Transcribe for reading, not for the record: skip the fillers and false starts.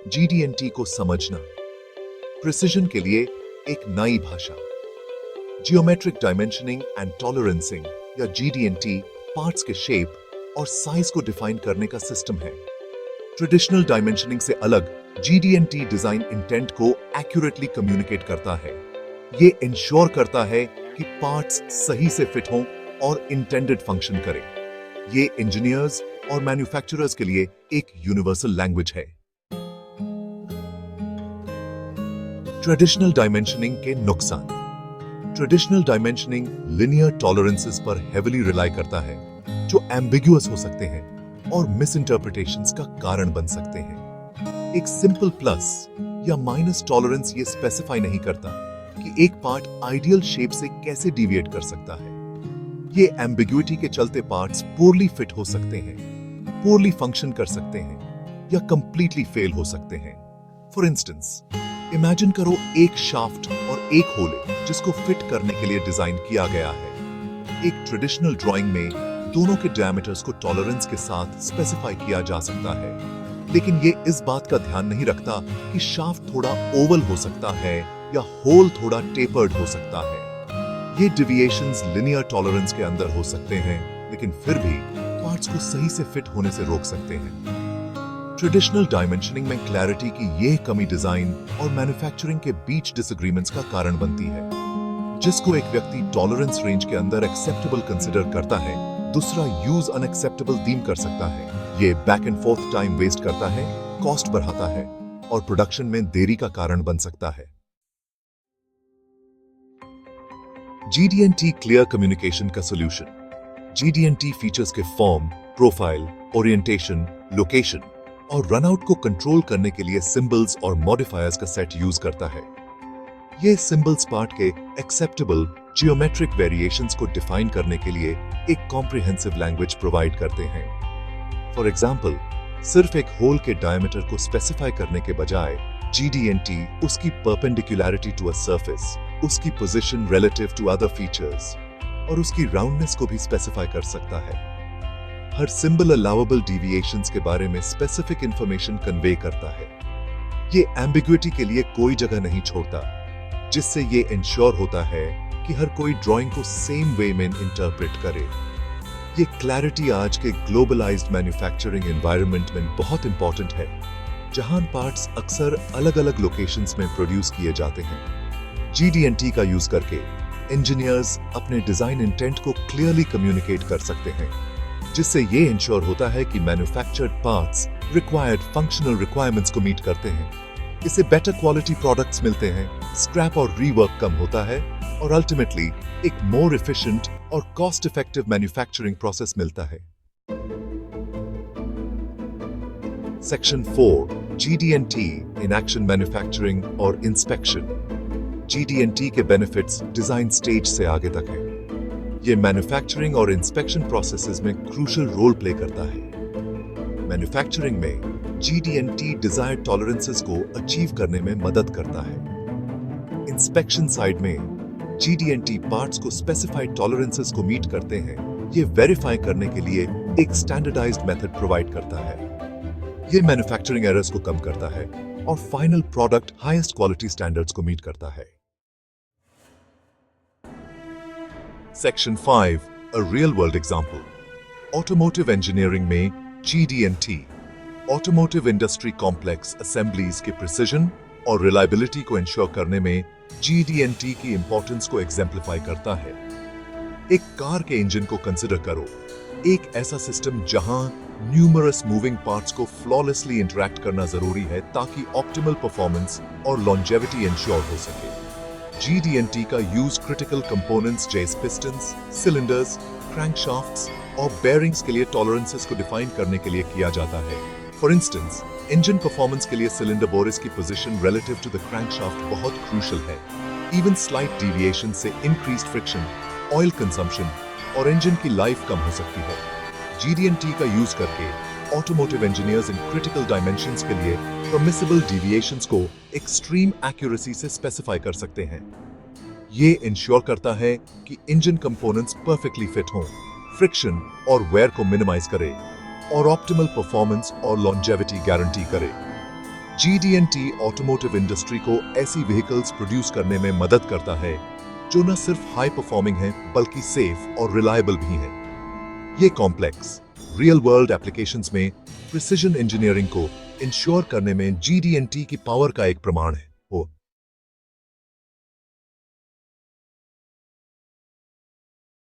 जीडीएनटी को समझना, प्रिसिजन के लिए एक नई भाषा। जियोमेट्रिक डायमेंशनिंग एंड टॉलरेंसिंग या जीडीएनटी पार्ट्स के शेप और साइज को डिफाइन करने का सिस्टम है। ट्रेडिशनल डायमेंशनिंग से अलग जीडीएनटी डिजाइन इंटेंट को एक्यूरेटली कम्युनिकेट करता है। ये इंश्योर करता है कि पार्ट्स सही से फिट हों और इंटेंडेड फंक्शन करें। ये इंजीनियर्स और मैन्युफैक्चरर्स के लिए एक यूनिवर्सल लैंग्वेज है। ट्रेडिशनल डायमेंशनिंग के नुकसान। ट्रेडिशनल डायमेंशनिंग लिनियर टॉलरेंसेस पर हेविली रिलाई करता है, जो एम्बिगुअस हो सकते हैं और मिसइंटरप्रिटेशंस का कारण बन सकते हैं। एक सिंपल प्लस या माइनस टॉलरेंस ये स्पेसिफाई नहीं करता कि एक पार्ट आइडियल शेप से कैसे डिविएट कर सकता है। ये एम्बिग्युइटी के चलते पार्ट्स पोरली फिट हो सकते हैं, पोरली फंक्शन कर सकते हैं या कंप्लीटली फेल हो सकते हैं। फॉर इंस्टेंस, इमेजिन करो एक शाफ्ट और एक होले जिसको फिट करने के लिए डिजाइन किया गया है। एक ट्रेडिशनल ड्राइंग में दोनों के डायमीटर्स को टॉलरेंस के साथ स्पेसिफाई किया जा सकता है, लेकिन ये इस बात का ध्यान नहीं रखता कि शाफ्ट थोड़ा ओवल हो सकता है या होल थोड़ा टेपर्ड हो सकता है। ये डिविएशंस लिनियर टॉलरेंस के अंदर हो सकते हैं, लेकिन फिर भी पार्ट्स को सही से फिट होने से रोक सकते हैं। ट्रेडिशनल डायमेंशनिंग में क्लैरिटी की यह कमी डिजाइन और मैन्युफैक्चरिंग के बीच डिसएग्रीमेंट्स का कारण बनती है। जिसको एक व्यक्ति टॉलरेंस रेंज के अंदर एक्सेप्टेबल कंसिडर करता है, दूसरा यूज अनएक्सेप्टेबल डीम कर सकता है। ये back and forth time waste करता है, कॉस्ट बढ़ाता है और प्रोडक्शन में देरी का कारण बन सकता है। GD&T क्लियर कम्युनिकेशन का सॉल्यूशन। GD&T फीचर्स के फॉर्म, प्रोफाइल, ओरिएंटेशन, लोकेशन और रनआउट को कंट्रोल करने के लिए सिंबल्स और मॉडिफायर्स का सेट यूज करता है। ये सिंबल्स पार्ट के एक्सेप्टेबल जियोमेट्रिक वेरिएशंस को डिफाइन करने के लिए एक कॉम्प्रिहेंसिव लैंग्वेज प्रोवाइड करते हैं। फॉर एग्जाम्पल, सिर्फ एक होल के डायमीटर को स्पेसिफाई करने के बजाय GD&T उसकी परपेंडिकुलैरिटी टू अ सरफेस, उसकी position relative to other features और उसकी राउंडनेस को भी स्पेसिफाई कर सकता है। हर सिंबल अलाउएबल डिविएशंस के बारे में स्पेसिफिक इंफॉर्मेशन कन्वे करता है। ये एम्बिग्युइटी के लिए कोई जगह नहीं छोड़ता, जिससे ये इंश्योर होता है कि हर कोई ड्राइंग को सेम वे में इंटरप्रेट करे। ये क्लैरिटी आज के ग्लोबलाइज्ड मैन्युफैक्चरिंग एनवायरनमेंट में बहुत इंपॉर्टेंट है, जहां पार्ट्स अक्सर अलग-अलग लोकेशंस में प्रोड्यूस किए जाते हैं। GD&T का यूज करके इंजीनियर्स अपने डिजाइन इंटेंट को क्लियरली कम्युनिकेट कर सकते हैं, जिससे ये इंश्योर होता है कि manufactured parts required functional requirements को मीट करते हैं। इससे बेटर क्वालिटी प्रोडक्ट्स मिलते हैं, स्क्रैप और रीवर्क कम होता है और अल्टीमेटली एक मोर एफिशिएंट और कॉस्ट इफेक्टिव मैन्युफैक्चरिंग प्रोसेस मिलता है। Section 4, GD&T in action manufacturing और इंस्पेक्शन। GD&T के बेनिफिट्स डिजाइन स्टेज से आगे तक है। ये मैन्युफैक्चरिंग और इंस्पेक्शन प्रोसेसेस में क्रूशियल रोल प्ले करता है। मैन्युफैक्चरिंग में GD&T डिजायर्ड टॉलरेंसेस को अचीव करने में मदद करता है। इंस्पेक्शन साइड में GD&T पार्ट्स को स्पेसिफाइड टॉलरेंसेस को मीट करते हैं। ये वेरीफाई करने के लिए एक स्टैंडर्डाइज्ड मेथड प्रोवाइड करता है। ये मैन्युफैक्चरिंग एरर्स को कम करता है और final product highest quality standards को मीट करता है। Section 5, a real world example. Automotive engineering में GD&T automotive industry complex assemblies के प्रिसिजन और रिलायबिलिटी को इंश्योर करने में GD&T की इंपॉर्टेंस को एग्जेम्प्लीफाई करता है। एक कार के इंजन को कंसिडर करो, एक ऐसा सिस्टम जहां न्यूमरस मूविंग पार्ट्स को फ्लॉलेसली इंटरैक्ट करना जरूरी है ताकि ऑप्टिमल परफॉर्मेंस और लॉन्जेविटी इंश्योर हो सके। GD&T का यूज क्रिटिकल कंपोनेंट्स जैसे पिस्टन्स, सिलेंडर्स, क्रैंकशाफ्ट्स और बेयरिंग्स के लिए टॉलरेंसेस को डिफाइन करने के लिए किया जाता है। फॉर इंस्टेंस, इंजन परफॉर्मेंस के लिए सिलेंडर बोरेस की position relative to the crankshaft बहुत क्रूशियल है। इवन स्लाइट डेविएशन से इंक्रीज्ड फ्रिक्शन, ऑयल कंजम्पशन और इंजन की लाइफ कम हो सकती है। GD&T का यूज करके ऑटोमोटिव इंजीनियर्स इन क्रिटिकल डायमेंशंस के लिए परमिसिबल डेविएशंस को एक्सट्रीम एक्यूरेसी से स्पेसिफाई कर सकते हैं। ये इंश्योर करता है कि इंजन कंपोनेंट्स परफेक्टली फिट हों, फ्रिक्शन और वेयर को मिनिमाइज करे और ऑप्टिमल परफॉर्मेंस और लॉन्जेविटी गारंटी करे। GD&T ऑटोमोटिव इंडस्ट्री को ऐसी व्हीकल्स प्रोड्यूस करने में मदद करता है जो न सिर्फ हाई परफॉर्मिंग है बल्कि सेफ और रिलायबल भी है। ये कॉम्प्लेक्स रियल वर्ल्ड एप्लीकेशंस में प्रिसिजन इंजीनियरिंग को इंश्योर करने में GD&T की पावर का एक प्रमाण है।